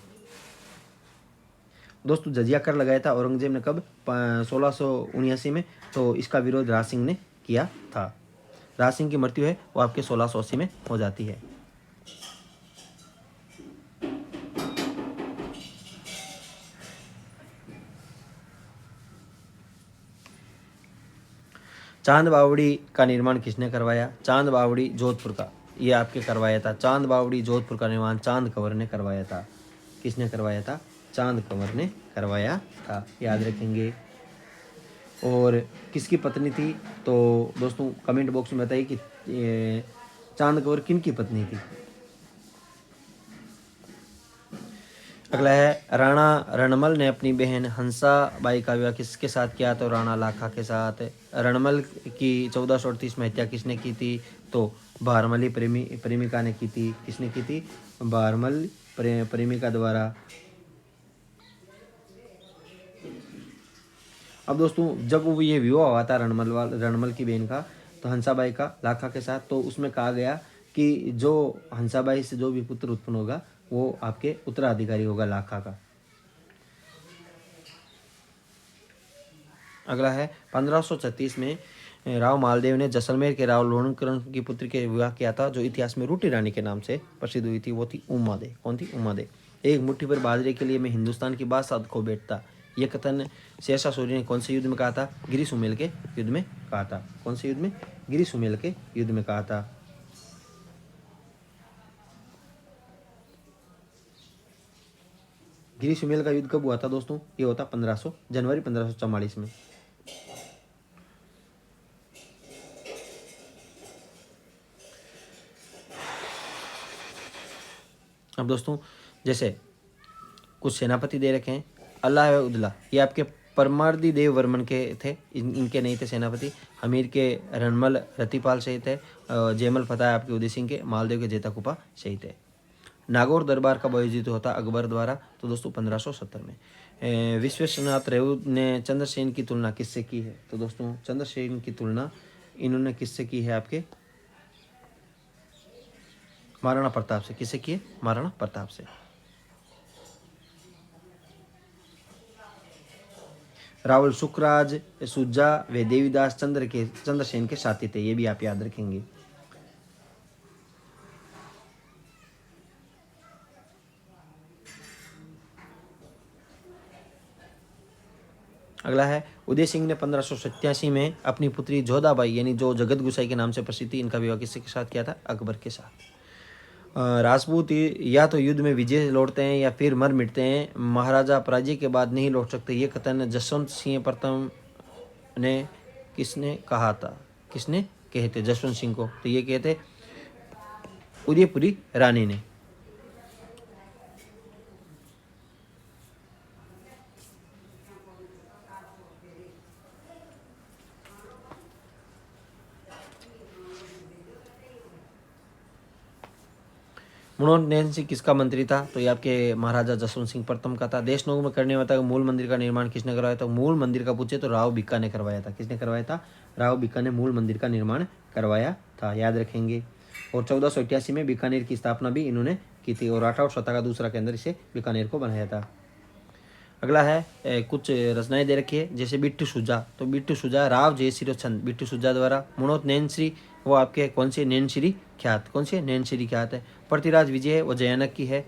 दोस्तों जजिया कर लगाया था औरंगजेब ने कब? 1679 में। तो इसका विरोध राज सिंह ने किया था। राज सिंह की मृत्यु है वो आपके 1680 में हो जाती है। चांद बावड़ी का निर्माण किसने करवाया? चांद बावड़ी जोधपुर का ये आपके करवाया था। चांद बावड़ी जोधपुर का निर्माण चांद कंवर ने करवाया था। किसने करवाया था? चांद कंवर ने करवाया था, याद रखेंगे। और किसकी पत्नी थी? तो दोस्तों कमेंट बॉक्स में बताइए कि चांद कंवर किन की पत्नी थी। अगला है राणा रणमल ने अपनी बहन हंसा बाई का विवाह किसके साथ किया? तो राणा लाखा के साथ। रणमल की 1438 में हत्या किसने की थी? तो भारमली प्रेमिका ने की थी। किसने की थी? भारमल प्रेमिका द्वारा। अब दोस्तों जब वो ये विवाह हुआ था रणमल की बहन का, तो हंसाबाई का लाखा के साथ, तो उसमें कहा गया कि जो हंसाबाई से जो भी पुत्र उत्पन्न होगा वो आपके उत्तराधिकारी होगा लाखा का। अगला है 1536 में राव मालदेव ने जैसलमेर के राव लोणकरण की पुत्री के विवाह किया था, जो इतिहास में रूटी रानी के नाम से प्रसिद्ध हुई थी। वो थी उमा दे। कौन थी? उमा दे। एक मुट्ठी पर बाजरे के लिए मैं हिंदुस्तान की बादशाह खो बैठता, यह कथन शेरशाह सूरी ने कौन से युद्ध में कहा था? गिरी सुमेल के युद्ध में कहा था। कौन से युद्ध में? गिरी सुमेल के युद्ध में कहा था। गिरी सुमेल का युद्ध कब हुआ था दोस्तों? ये होता जनवरी 1544 में। अब दोस्तों जैसे कुछ सेनापति दे रखे हैं, अल्लाह व उदला, ये आपके परमार्दी देव वर्मन के थे, इनके नहीं थे सेनापति। हमीर के रणमल रतिपाल सही थे। जयमल फतेह आपके उदय सिंह के, मालदेव के जेता कुपा सही थे। नागौर दरबार कब आयोजित होता अकबर द्वारा? तो दोस्तों 1570 में। विश्वेश्वरनाथ रेऊ ने चंद्रसेन की तुलना किससे की है? तो दोस्तों चंद्रसेन की तुलना इन्होंने किससे की है? आपके महाराणा प्रताप से। किससे की है? महाराणा प्रताप से। रावल सुखराज सुजा वे देवीदास चंद्रसेन के साथी थे, ये भी आप याद रखेंगे। अगला है उदय सिंह ने 1587 में अपनी पुत्री जोधाबाई यानी जो जगत गुसाई के नाम से प्रसिद्ध थी, इनका विवाह किसके साथ किया था? अकबर के साथ। राजपूत या तो युद्ध में विजय लौटते हैं या फिर मर मिटते हैं, महाराजा पराजय के बाद नहीं लौट सकते, ये कथन जसवंत सिंह प्रथम ने किसने कहा था? किसने कहे थे जसवंत सिंह को? तो ये कहते उदयपुरी रानी ने। मनोहर नैन सिंह किसका मंत्री था? तो ये आपके महाराजा जसवंत सिंह प्रथम का था। देशनोक में करने वाला मूल मंदिर का निर्माण किसने करवाया था? मूल मंदिर का पूछे तो राव भिक्का ने करवाया था। किसने करवाया था? राव भिक्का ने मूल मंदिर का निर्माण करवाया था, याद रखेंगे। और 1488 में बीकानेर की स्थापना भी इन्होंने की थी और राठौड़ सत्ता का दूसरा केंद्र इसे बीकानेर को बनाया था। अगला है कुछ रचनाएं दे रखी है, जैसे बिट्टू सुजा। तो बिट्टू सुजा राव जयश्री छंद बिट्टू सुजा द्वारा। मनोहर नैनश्री वो आपके कौन से? नैनश्री ख्यात। कौन से? नैनश्री ख्यात है। पृथ्वीराज विजय वो जयानक की है।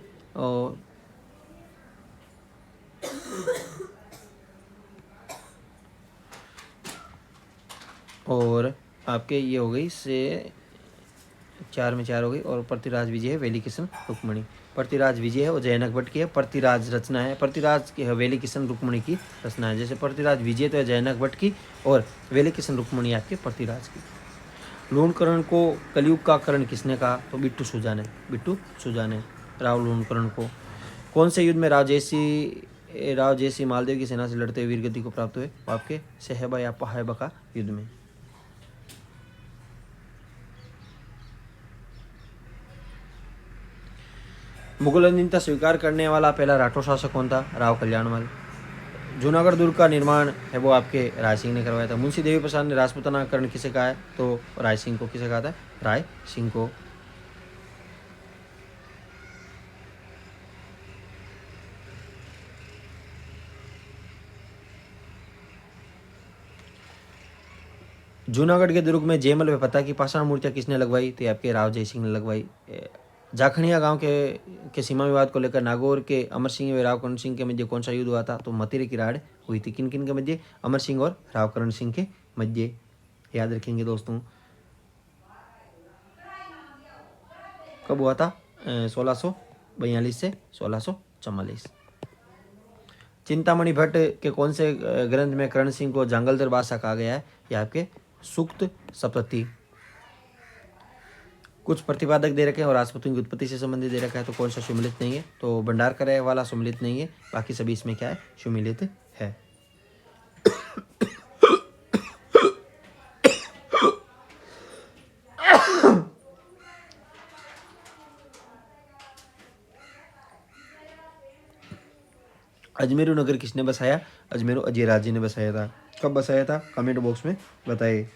और आपके ये हो गई से 4 में 4 हो गई। और पृथ्वीराज विजय है वेली किशन रुक्मणी। पृथ्वीराज विजय है वो जयनक भट्ट की है। पृथ्वीराज रचना है, पृथ्वीराज की है वेली किशन रुक्मणी की रचना है। जैसे पृथ्वीराज विजय तो है जयनक भट्ट की और वेली किशन रुक्मणी आपके पृथ्वीराज की। लूणकरण को कलयुग का करण किसने कहा? तो बिट्टू सुजा ने। बिट्टू सुजा ने राव लूणकरण को। कौन से युद्ध में राव जयसिंह मालदेव की सेना से लड़ते हुए वीरगति को प्राप्त हुए? आपके सहबा या पहायबा का युद्ध में। मुगल अधीनता स्वीकार करने वाला पहला राठौर शासक कौन था? राव कल्याणमल। जूनागढ़ दुर्ग का निर्माण है वो आपके राय सिंह ने करवाया था। मुंशी देवी प्रसाद ने राजपूतानाकरण किसे कहा है? तो राय सिंह को। किसे कहा था? राय सिंह को। जूनागढ़ के दुर्ग में जयमल व पता की पाषाण मूर्तियां किसने लगवाई? तो आपके राव जय सिंह ने लगवाई। जाखड़िया गांव के सीमा विवाद को लेकर नागौर के अमर सिंह व राव करण सिंह के मध्य कौन सा युद्ध हुआ था? तो मतिरे की राड़ हुई थी। किन किन के मध्य? अमर सिंह और राव करण सिंह के मध्य, याद रखेंगे दोस्तों। कब हुआ था? 1642 से 1644। चिंतामणि भट्ट के कौन से ग्रंथ में करण सिंह को जांगलदर बादशाह कहा गया है? यह आपके सूक्त सप्तति। कुछ प्रतिपादक दे रखे हैं और राजपूतों की उत्पत्ति से संबंधित दे रखा है, तो कौन सा सुमिलित नहीं है? तो भंडारकर वाला सुमिलित नहीं है, बाकी सभी इसमें क्या है? सुमिलित है। अजमेरू नगर किसने बसाया? अजमेरू अजयराज जी ने बसाया था। कब बसाया था? कमेंट बॉक्स में बताइए।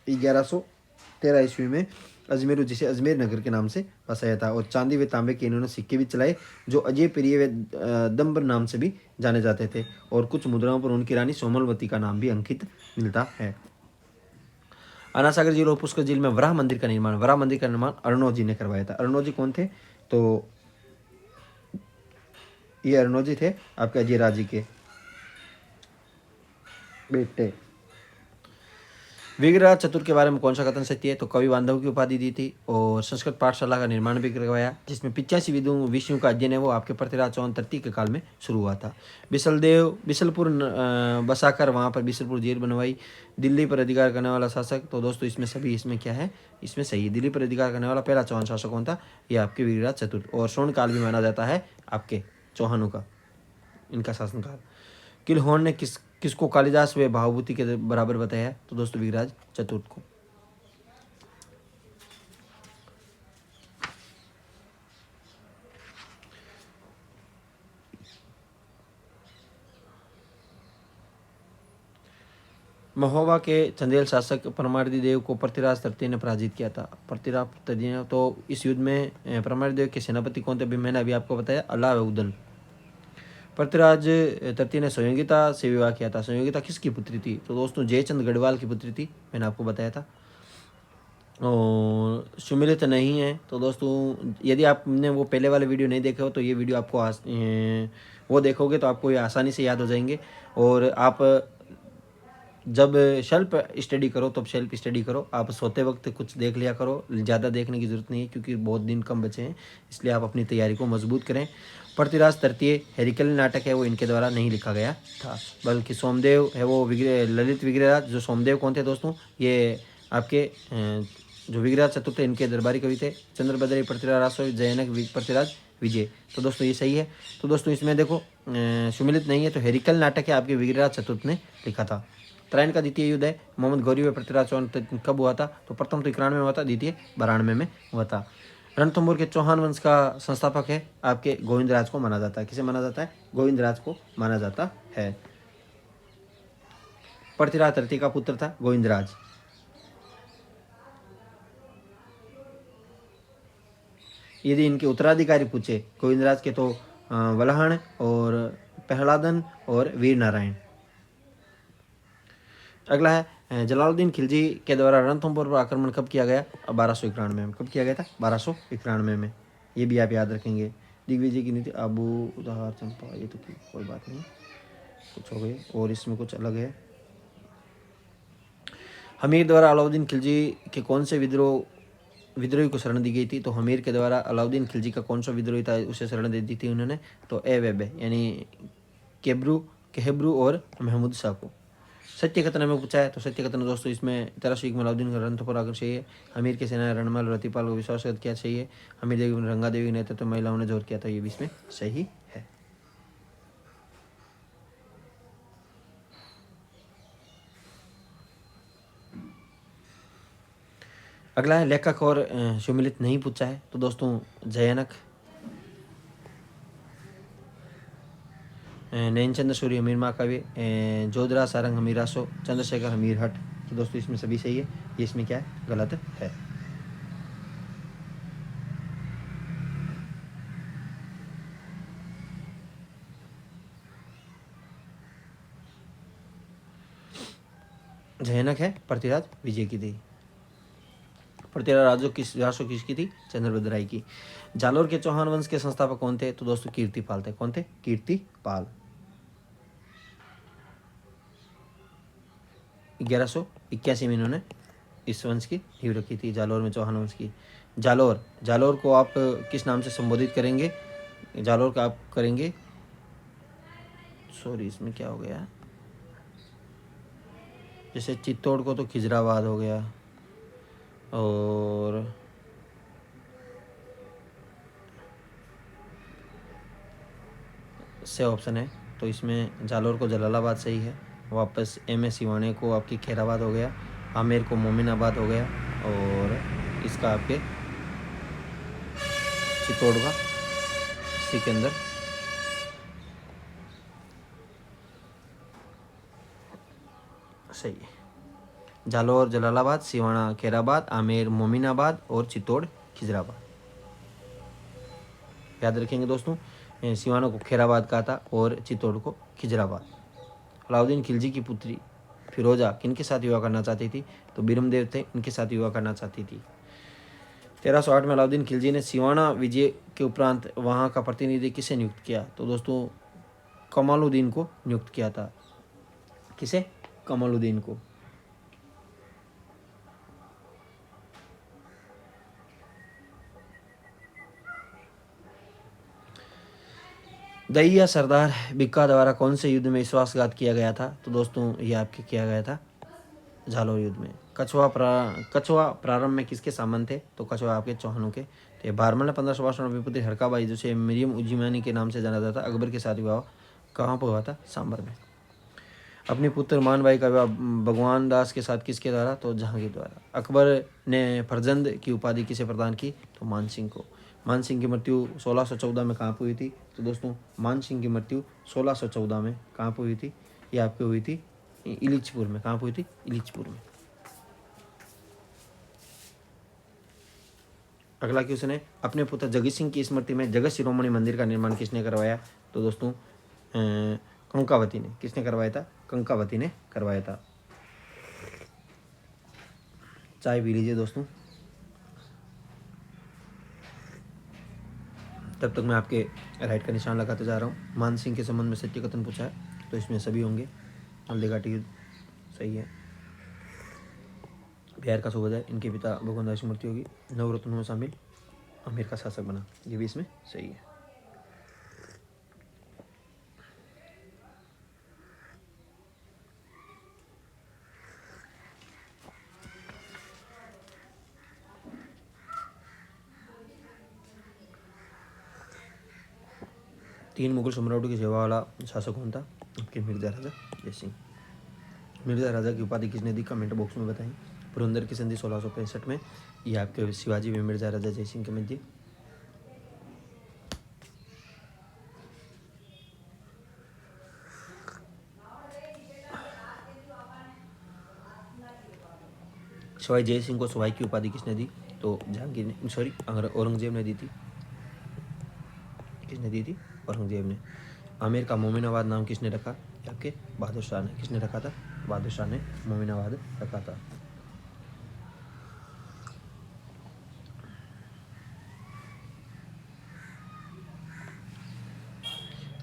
1113 ईस्वी में अजमेरू, जिसे अजमेर नगर के नाम से बसाया था। और चांदी व तांबे के इन्होंने सिक्के भी चलाए जो अजय प्रिय व दम्बर नाम से भी जाने जाते थे। और कुछ मुद्राओं पर उनकी रानी सोमलवती का नाम भी अंकित मिलता है। अनासागर झील और पुष्कर झील में वराह मंदिर का निर्माण अर्णो जी ने करवाया था। अर्णो जी कौन थे? तो ये अर्णो जी थे आपके अजयराज जी के बेटे। विग्रहराज चतुर्थ के बारे में कौन सा कथन सत्य है? तो कवि बांधव की उपाधि दी थी। और संस्कृत पाठशाला का निर्माण भी करवाया, जिसमें 85 विषयों का अध्ययन है वो आपके पृथ्वीराज चौहान तृतीय के काल में शुरू हुआ था। बिसलपुर बसाकर वहाँ पर बिसलपुर जेल बनवाई। दिल्ली पर अधिकार करने वाला शासक, तो दोस्तों इसमें सभी इसमें क्या है? इसमें सही है। दिल्ली पर अधिकार करने वाला पहला चौहान शासक कौन था? ये आपके विग्रहराज चतुर्थ। और स्वर्ण काल भी माना जाता है आपके चौहानों का, इनका शासनकाल। किलहौन ने किसको कालिदास व भावभूति के बराबर बताया? तो दोस्तों विग्रहराज चतुर्थ को। महोबा के चंदेल शासक परमार्दी देव को पृथ्वीराज तृतीय ने पराजित किया था। पृथ्वीराज तृतीय, तो इस युद्ध में परमार्दी देव के सेनापति कौन थे? मैंने अभी आपको बताया, अलाउद्दीन। पृथ्वीराज तृतीय ने संयोगिता से विवाह किया था। संयोगिता किसकी पुत्री थी? तो दोस्तों जयचंद गढ़वाल की पुत्री थी, मैंने आपको बताया था। और सुमिलित नहीं है, तो दोस्तों यदि आपने वो पहले वाले वीडियो नहीं देखे हो तो ये वीडियो आपको वो देखोगे तो आपको ये आसानी से याद हो जाएंगे। और आप जब सेल्फ स्टडी करो तब सेल्फ स्टडी करो, आप सोते वक्त कुछ देख लिया करो, ज़्यादा देखने की ज़रूरत नहीं है क्योंकि बहुत दिन कम बचे हैं, इसलिए आप अपनी तैयारी को मजबूत करें। पृथ्वीराज तृतीय हेरिकल नाटक है वो इनके द्वारा नहीं लिखा गया था, बल्कि सोमदेव है वो ललित विग्रहराज। जो सोमदेव कौन थे दोस्तों? ये आपके जो विग्रहराज चतुर्थ इनके दरबारी कवि थे। चंद्रभद्र पृथ्वीराज रासो जयनक पृथ्वीराज विजय। तो दोस्तों ये सही है। तो दोस्तों इसमें देखो सुमिलित नहीं है, तो हेरिकल नाटक है आपके विग्रहराज चतुर्थ ने लिखा था। त्राइन का द्वितीय युद्ध है मोहम्मद गौरी व पृथ्वीराज चौहान कब हुआ था? तो प्रथम तो 91 में हुआ था, द्वितीय 92 में हुआ था। रणथंभौर के चौहान वंश का संस्थापक है आपके गोविंदराज को माना जाता है। किसे माना जाता है? गोविंदराज को माना जाता है। पृथ्वीराज तृतीय का पुत्र था गोविंदराज। यदि इनके उत्तराधिकारी पूछे गोविंदराज के तो वल्हाण और प्रहलादन और वीर नारायण। अगला है जलालुद्दीन खिलजी के द्वारा रणथंभौर पर आक्रमण कब किया गया? 1291 में। कब किया गया था? 1291 में। ये भी आप याद रखेंगे। दिग्विजय की नीति आबू उदार चंपा, ये तो कोई बात नहीं, कुछ हो गई। और इसमें कुछ अलग है। हमीर द्वारा अलाउद्दीन खिलजी के कौन से विद्रोही को शरण दी गई थी? तो हमीर के द्वारा अलाउद्दीन खिलजी का कौन सा विद्रोही था उसे शरण दे दी थी उन्होंने? तो एवेबे यानी केहब्रू और महमूद शाह को। सत्य कथन में पूछा है तो सत्य कथन दोस्तों इसमें 1301 में अलाउद्दीन का रणथंभौर आक्रमण चाहिए। हमीर के सेना रणमल रतिपाल को विश्वासघात किया चाहिए। हमीर देवी रंगा देवी के नेतृत्व तो महिलाओं ने जोर किया था, ये भी इसमें सही है। अगला है लेखक और सुमिलित नहीं पूछा है तो दोस्तों जयनक, नैनचंद्र सूर्य हमीर महाकाव्य, जोधरा सारंग हमीरासो, चंद्रशेखर हमीर हट। तो दोस्तों इसमें सभी सही है। ये इसमें क्या है? गलत है। जयनक है पृथ्वीराज विजय की थी। पृथ्वीराज राजो किसकी थी? चंद्रभद्राई की। जालोर के चौहान वंश के संस्थापक कौन थे? तो दोस्तों कीर्तिपाल थे। कौन थे? कीर्तिपाल। 1181 में इन्होंने इस वंश की नींव रखी थी, जालोर में चौहान वंश की। जालोर को आप किस नाम से संबोधित करेंगे? जालोर का आप करेंगे, सॉरी इसमें क्या हो गया, जैसे चित्तौड़ को तो खिजराबाद हो गया, और से ऑप्शन है तो इसमें जालोर को जलालाबाद सही है। वापस एम सिवाने को आपकी खैराबाद हो गया, आमेर को मोमिनाबाद हो गया, और इसका आपके चित्तौड़ का सिकंदर सही है। जालोर जलालाबाद, सिवाना खैराबाद, आमेर मोमिनाबाद और चित्तौड़ खिजराबाद। याद रखेंगे दोस्तों, सिवाना को खैराबाद कहा था और चित्तौड़ को खिजराबाद। अलाउद्दीन खिलजी की पुत्री फिरोजा किनके साथ विवाह करना चाहती थी? तो बीरमदेव थे, इनके साथ विवाह करना चाहती थी। 1308 में अलाउद्दीन खिलजी ने सिवाना विजय के उपरांत वहां का प्रतिनिधि किसे नियुक्त किया? तो दोस्तों कमालुद्दीन को नियुक्त किया था। किसे? कमालुद्दीन को। दहिया सरदार बिक्का द्वारा कौन से युद्ध में विश्वासघात किया गया था? तो दोस्तों ये आपके किया गया था जालोर युद्ध में। कछवा प्रारंभ में किसके सामंत थे? तो कछवा आपके चौहानों के थे। बारमल ने 1552 में पुत्री हरकाबाई जिसे मरियम उज्जमानी के नाम से जाना जाता था, अकबर के साथ विवाह कहाँ पर हुआ था? सांबर में। अपने पुत्र मानबाई का विवाह भगवान दास के साथ किसके द्वारा? तो जहांगीर द्वारा। अकबर ने फरजंद की उपाधि किसे प्रदान की? तो मानसिंह को। मानसिंह की मृत्यु 1614 में कहाँ पर हुई थी? तो दोस्तों मानसिंह की मृत्यु 1614 में कहाँ पर हुई थी? ये आपकी हुई थी इलिचपुर में। कहाँ पर हुई थी? इलिचपुर में। अगला क्वेश्चन है अपने पुत्र जगत सिंह की स्मृति में जगत शिरोमणि मंदिर का निर्माण किसने करवाया? तो दोस्तों कंकावती ने। किसने करवाया था? कंकावती ने करवाया था। चाय पी लीजिए दोस्तों, तब तक मैं आपके राइट का निशान लगाते जा रहा हूँ। मान सिंह के संबंध में सत्य कथन पूछा है तो इसमें सभी होंगे। हल्दीघाटी युद्ध सही है। बिहार का सूबेदार, इनके पिता भगवान दास की मृत्यु होगी। नवरत्नों में शामिल, अमीर का शासक बना, ये भी इसमें सही है। तीन मुगल सम्राटों की सेवा वाला शासक कौन था? आपके मिर्जा राजा जयसिंह। मिर्जा राजा की उपाधि किसने दी? कमेंट बॉक्स में बताएं। पुरंदर की संधि 1665 में, ये आपके शिवाजी व मिर्जा राजा जयसिंह के मध्य। सवाई जयसिंह को सवाई की उपाधि किसने दी? तो जहांगीर ने, सॉरी औरंगजेब ने दी थी। किसने दी थी? औरंगजेब ने। आमेर का मोमिनाबाद नाम किसने रखा? आपके बहादुर शाह ने। किसने रखा था? बहादुर शाह ने मोमिनाबाद रखा था।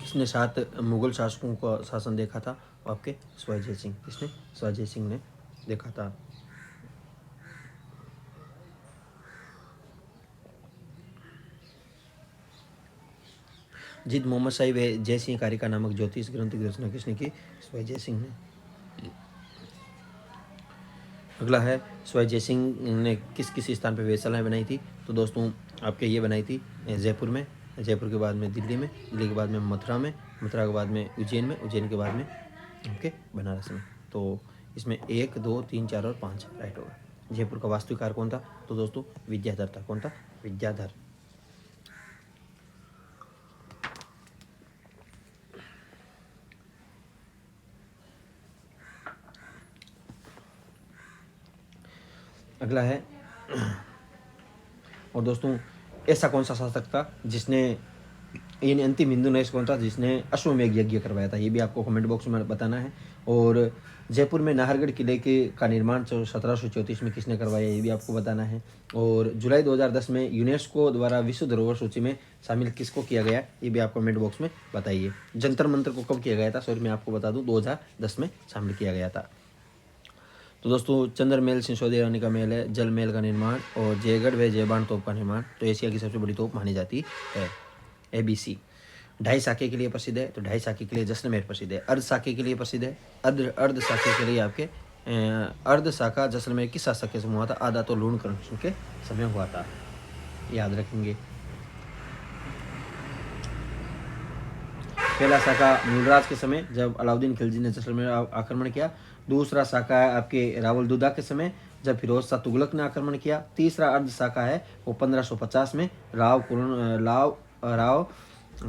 किसने 7 मुगल शासकों का शासन देखा था? आपके सवाई जय सिंह। किसने? सवाई जय सिंह ने देखा था। जिद मोहम्मद शाही व जय सिंह कारिका नामक ज्योतिष ग्रंथ की रचना किसने की? सवाई जय सिंह ने। अगला है सवाई जय सिंह ने किस किस स्थान पर वेधशालाएं बनाई थी? तो दोस्तों आपके ये बनाई थी जयपुर में, जयपुर के बाद में दिल्ली में, दिल्ली के बाद में मथुरा में, मथुरा के बाद में उज्जैन में, उज्जैन के बाद में आपके बनारस में। तो इसमें 1, 2, 3, 4 और 5 राइट होगा। जयपुर का वास्तुकार कौन था? तो दोस्तों विद्याधर था। कौन था? विद्याधर। अगला है और दोस्तों ऐसा कौन सा शासक था जिसने, इन अंतिम हिंदू नरेश कौन था जिसने अश्वमेध यज्ञ करवाया था? ये भी आपको कमेंट बॉक्स में बताना है। और जयपुर में नाहरगढ़ किले के का निर्माण 1734 में किसने करवाया? ये भी आपको बताना है। और जुलाई 2010 में यूनेस्को द्वारा विश्व धरोहर सूची में शामिल किसको किया गया? ये भी आप कमेंट बॉक्स में बताइए। जंतर मंतर को कब किया गया था? सॉरी मैं आपको बता दूं 2010 में शामिल किया गया था। तो दोस्तों चंद्र महल सिंसोदिया रानी का महल है, जल महल का निर्माण और जयगढ़ व जयबान तोप का निर्माण तो एशिया की सबसे बड़ी तोप मानी जाती है। ABC। ढाई साके के लिए प्रसिद्ध है, तो ढाई साके के लिए जैसलमेर प्रसिद्ध है। अर्ध साके के लिए प्रसिद्ध है, अर्ध साके के लिए आपके अर्ध साका जैसलमेर किस शासक के समय हुआ था? आधा तो लूणकरण के समय हुआ था, याद रखेंगे। पहला साका मूलराज के समय जब अलाउद्दीन खिलजी ने जैसलमेर आक्रमण किया। दूसरा साका है आपके रावल दुदा के समय जब फिरोज शाह तुगलक ने आक्रमण किया। तीसरा अर्ध साका है वो 1550 में राव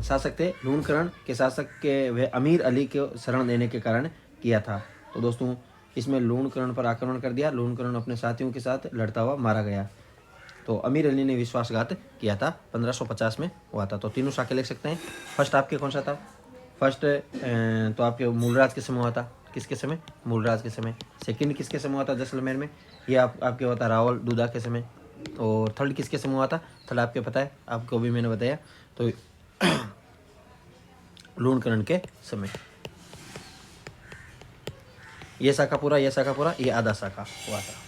शासक थे लूणकरण के शासक के वह अमीर अली के शरण देने के कारण किया था। तो दोस्तों इसमें लूणकरण पर आक्रमण कर दिया। लूणकरण अपने साथियों के साथ लड़ता हुआ मारा गया। तो अमीर अली ने विश्वासघात किया था, 1550 में हुआ था। तो तीनों साके लिख सकते हैं। फर्स्ट आपके कौन सा था? फर्स्ट तो आपके मूलराज के समय हुआ था। किसके समय? मूलराज के समय। सेकंड किसके समय हुआ था जैसलमेर में? ये आपके हुआ था रावल दुदा के समय। और थर्ड किसके समय हुआ था? थर्ड आपके पता है, आपको भी मैंने बताया, तो लूणकरण के समय। ये शाखा पूरा, ये शाखा पूरा, ये आधा शाखा हुआ था।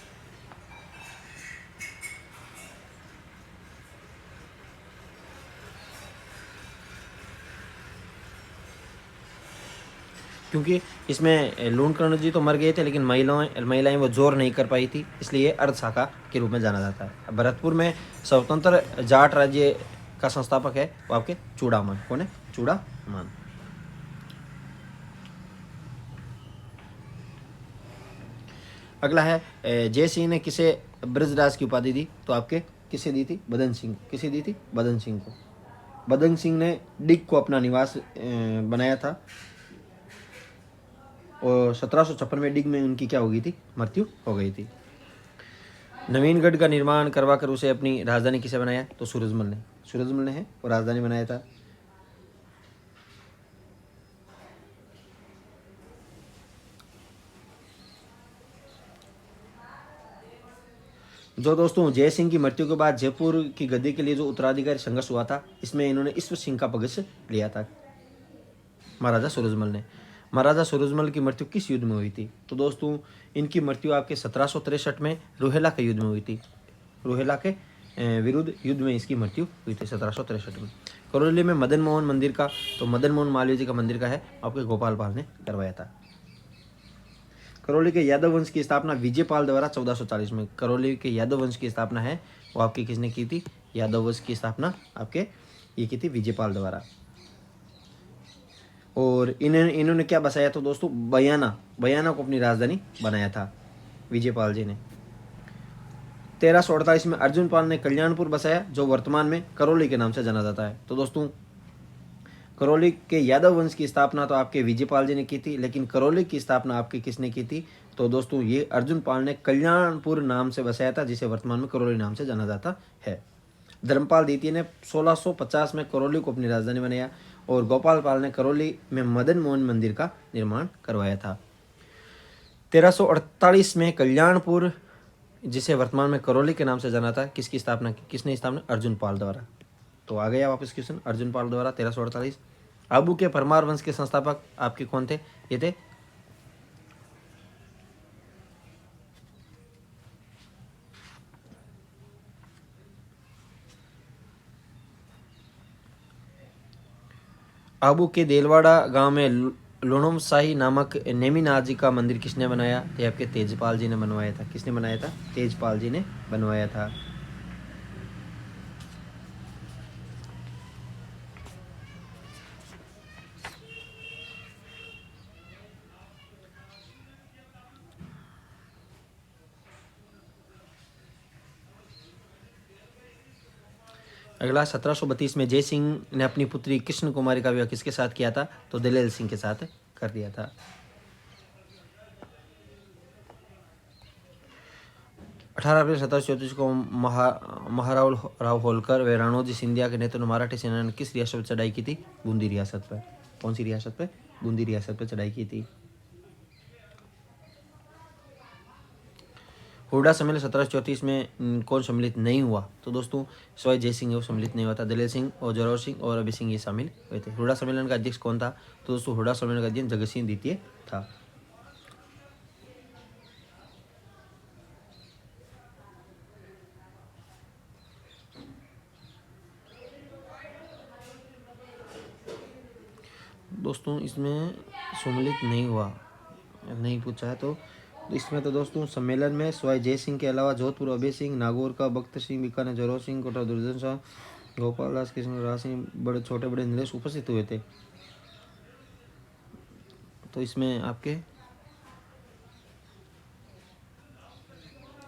क्योंकि इसमें लूणकर्ण जी तो मर गए थे लेकिन महिलाएं वो जोर नहीं कर पाई थी, इसलिए अर्ध शाखा के रूप में जाना जाता है। भरतपुर में स्वतंत्र जाट राज्य का संस्थापक है वो आपके चूड़ामन। कौन है? चूड़ामन। अगला है जय सिंह ने किसे ब्रजराज की उपाधि दी? तो आपके किसे दी थी? बदन सिंह। किसे दी थी? बदन सिंह को। बदन सिंह ने डिग को अपना निवास बनाया था और 1756 में डिग में उनकी क्या हो गई थी? मृत्यु हो गई थी। नवीनगढ़ का निर्माण करवा कर उसे अपनी राजधानी किसे बनाया? तो सूरजमल ने। सूरजमल ने है वो राजधानी बनाया था। जो दोस्तों जय सिंह की मृत्यु के बाद जयपुर की गद्दी के लिए जो उत्तराधिकारी संघर्ष हुआ था, इसमें इन्होंने ईश्वर सिंह का पक्ष लिया था, महाराजा सूरजमल ने। महाराजा सूरजमल की मृत्यु किस युद्ध में हुई थी? तो दोस्तों इनकी मृत्यु आपके 1763 में रोहेला के युद्ध में हुई थी। रोहेला के विरुद्ध युद्ध में इसकी मृत्यु हुई थी 1763 में। करौली में मदन मोहन मंदिर का, तो मदन मोहन मालवीय जी का मंदिर का है आपके गोपाल पाल ने करवाया था। करौली के यादव वंश की स्थापना विजयपाल द्वारा 1440 में। करौली के यादव वंश की स्थापना है वो आपकी किसने की थी? यादव वंश की स्थापना आपके ये की थी विजयपाल द्वारा। और इन्होंने क्या बसाया? तो दोस्तों बयाना को अपनी राजधानी बनाया था विजयपाल जी ने। 1348 में अर्जुन पाल ने कल्याणपुर बसाया, जो वर्तमान में करौली के नाम से जाना जाता है। तो दोस्तों करौली के यादव वंश की स्थापना तो आपके विजयपाल जी ने की थी, लेकिन करौली की स्थापना आपके किसने की थी? तो दोस्तों ये अर्जुन पाल ने कल्याणपुर नाम से बसाया था, जिसे वर्तमान में करौली नाम से जाना जाता है। धर्मपाल द्वितीय ने 1650 में करौली को अपनी राजधानी बनाया और गोपाल पाल ने करौली में मदन मोहन मंदिर का निर्माण करवाया था। 1348 में कल्याणपुर, जिसे वर्तमान में करौली के नाम से जाना था, किसकी स्थापना की? किसने स्थापना? अर्जुन पाल द्वारा। तो आ गया वापस क्वेश्चन, अर्जुन पाल द्वारा 1348। आबू के परमार वंश के संस्थापक आपके कौन थे? ये थे आबू के देलवाड़ा गांव में लुणुमशाही नामक नेमिनाथ जी का मंदिर किसने बनाया? ये आपके तेजपाल जी ने बनवाया था। किसने बनाया था? तेजपाल जी ने बनवाया था। अगला 1732 में जय सिंह ने अपनी पुत्री कृष्ण कुमारी का विवाह किसके साथ किया था? तो दलेल सिंह के साथ कर दिया था। 18 अप्रैल 1734 को महाराव राव होलकर व राणोजी सिंधिया के नेतृत्व में मराठी सेना ने किस रियासत पर चढ़ाई की थी? बूंदी रियासत पर। कौन सी रियासत पर? बूंदी रियासत पर चढ़ाई की थी। हुडा सम्मेलन 1734 में कौन सम्मिलित नहीं हुआ? तो दोस्तों सवाई जय सिंह वो सम्मिलित नहीं हुआ था। दलेल सिंह और जोरावर सिंह और अभी सिंह ये शामिल हुए थे। हुडा सम्मेलन का अध्यक्ष कौन था? तो दोस्तों हुडा सम्मेलन का अध्यक्ष जगत सिंह द्वितीय था। दोस्तों इसमें सम्मिलित नहीं हुआ, नहीं पूछा है तो इसमें तो दोस्तों सम्मेलन में सवाई जय सिंह के अलावा जोधपुर अभय सिंह, नागौर का बख्तर सिंह, बीकानेर जोरावर सिंह, कोटा दुर्जन शाह, गोपाल दास, कृष्ण राज सिंह, बड़े छोटे बड़े नरेश उपस्थित हुए थे। तो इसमें आपके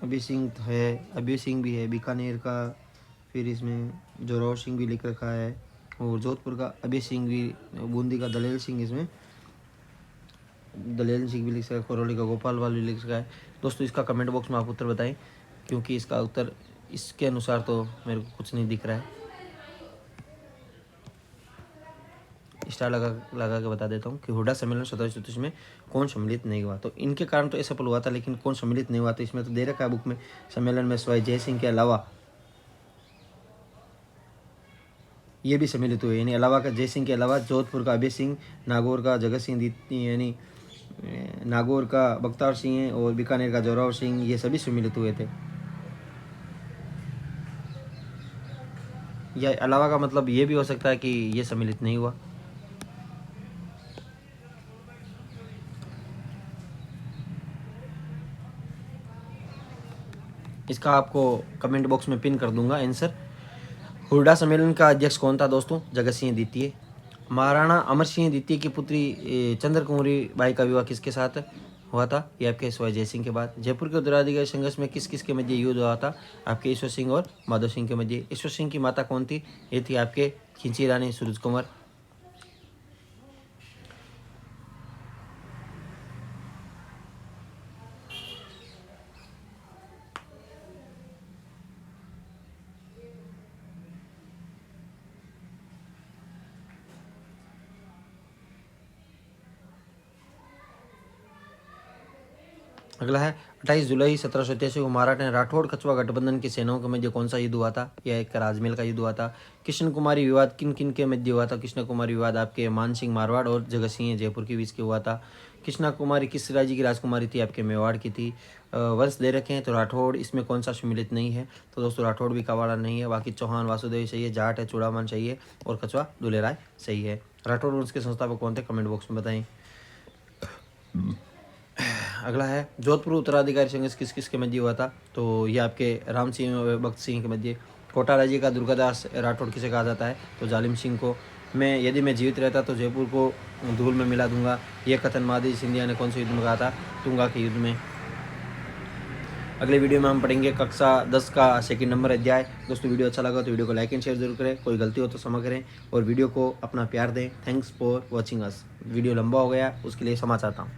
अभय सिंह है, अभय सिंह भी है बीकानेर का, फिर इसमें जोरावर सिंह भी लिख रखा है और जोधपुर का अभय सिंह भी, बूंदी का दलेल सिंह, इसमें दलेल सिंह भी लिख सका है, करौली का गोपाल वाल भी लिख सका है। दोस्तों इसका कमेंट बॉक्स में आप उत्तर बताएं, क्योंकि इसका उत्तर इसके अनुसार तो मेरे को कुछ नहीं दिख रहा है। स्टार लगा के बता देता हूँ कि हुडा सम्मेलन 1734 में कौन सम्मिलित नहीं हुआ। तो इनके कारण तो असफल हुआ था, लेकिन कौन सम्मिलित नहीं हुआ? तो इसमें तो दे रखा है बुक में, सम्मेलन में सवाई जय सिंह के अलावा ये भी सम्मिलित हुए, यानी अलावा का जय सिंह के अलावा जोधपुर का अभय सिंह, नागौर का जगत सिंह, यानी नागौर का बख्तार सिंह और बीकानेर का जोरावर सिंह, ये सभी सम्मिलित हुए थे। या अलावा का मतलब ये भी हो सकता है कि ये सम्मिलित नहीं हुआ। इसका आपको कमेंट बॉक्स में पिन कर दूंगा आंसर। हुडा सम्मेलन का अध्यक्ष कौन था? दोस्तों जगत सिंह द्वितीय। महाराणा अमर सिंह द्वितीय की पुत्री चंद्र कुमारी बाई का विवाह किसके साथ हुआ था? ये आपके सवाई जय सिंह के बाद। जयपुर के उत्तराधिकारी संघर्ष में किस किस के मध्य युद्ध हुआ था? आपके ईश्वर सिंह और माधव सिंह के मध्य। ईश्वर सिंह की माता कौन थी? ये थी आपके खिंची रानी सूरज कुंवर। अगला है 28 जुलाई 1787 को मराठा ने राठौड़ कछवा गठबंधन की सेनाओं के मध्य कौन सा युद्ध हुआ था? यह एक राजमहल का युद्ध हुआ था। कृष्ण कुमारी विवाद किन किन के मध्य हुआ था? कृष्ण कुमारी विवाद आपके मान सिंह मारवाड़ और जगत सिंह जयपुर के बीच के हुआ था। कृष्णा कुमारी किस राज्य की राजकुमारी थी? आपके मेवाड़ की थी। वंश दे रखे हैं तो राठौड़, इसमें कौन सा सम्मिलित नहीं है? तो दोस्तों राठौड़ भी कवाड़ा नहीं है। बाकी चौहान वासुदेव सही है, जाट है, चूड़ामान सही है और कछवा दुलेराय सही है। राठौड़ वंश के संस्थापक कौन थे? कमेंट बॉक्स में बताएं। अगला है जोधपुर उत्तराधिकारी संघर्ष किस किस के मध्य हुआ था? तो ये आपके राम सिंह और भक्त सिंह के मध्य। कोटा राज्य का दुर्गादास राठौड़ किसे कहा जाता है? तो जालिम सिंह को। यदि मैं जीवित रहता तो जयपुर को धूल में मिला दूंगा, यह कथन महादेव सिंधिया ने कौन से युद्ध में कहा था? तुंगा के युद्ध में। अगले वीडियो में हम पढ़ेंगे कक्षा 10 का सेकंड नंबर अध्याय। दोस्तों वीडियो अच्छा लगा तो वीडियो को लाइक एंड शेयर जरूर करें, कोई गलती हो तो क्षमा करें और वीडियो को अपना प्यार दें। Thanks for watching us. Video लंबा हो गया उसके लिए क्षमा चाहता हूँ।